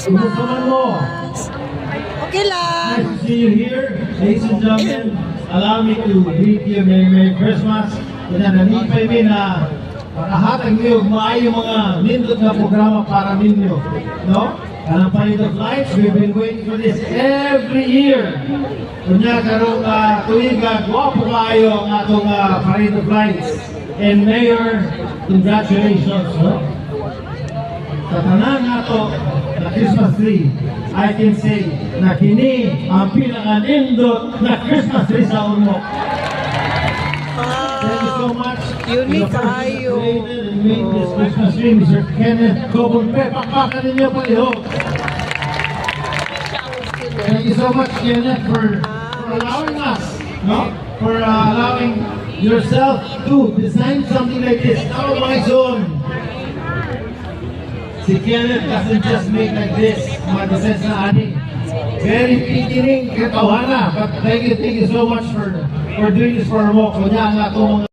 Kumustaman mo? Okay lang. Nice to see you here. Ladies and gentlemen, allow me to greet you Merry Christmas. Nananipay mi na makahatag niyo maayo mga nindot na programa para ninyo. No? Kanang Parade of Lights, we've been waiting for this every year. Kunya karong tuig gwapo kayo ang atong Parade of Lights. And Mayor, congratulations. No? Sa tanan nato na Christmas tree, I can say na kini ang pinaka-nindot na Christmas tree sa unmo. Thank you so much. Unique The person who kayo. created and made this Christmas tree, Mr. Kenneth Cobonpe. Pakpakan ninyo po iho. Thank you so much, Kenneth, for allowing us, no? For allowing yourself to design something like this. Now my zone. Si Kenneth doesn't just make like this, mga designs na ani. Very beginning, katawana. But thank you so much for doing this for mo. Kunya ang atong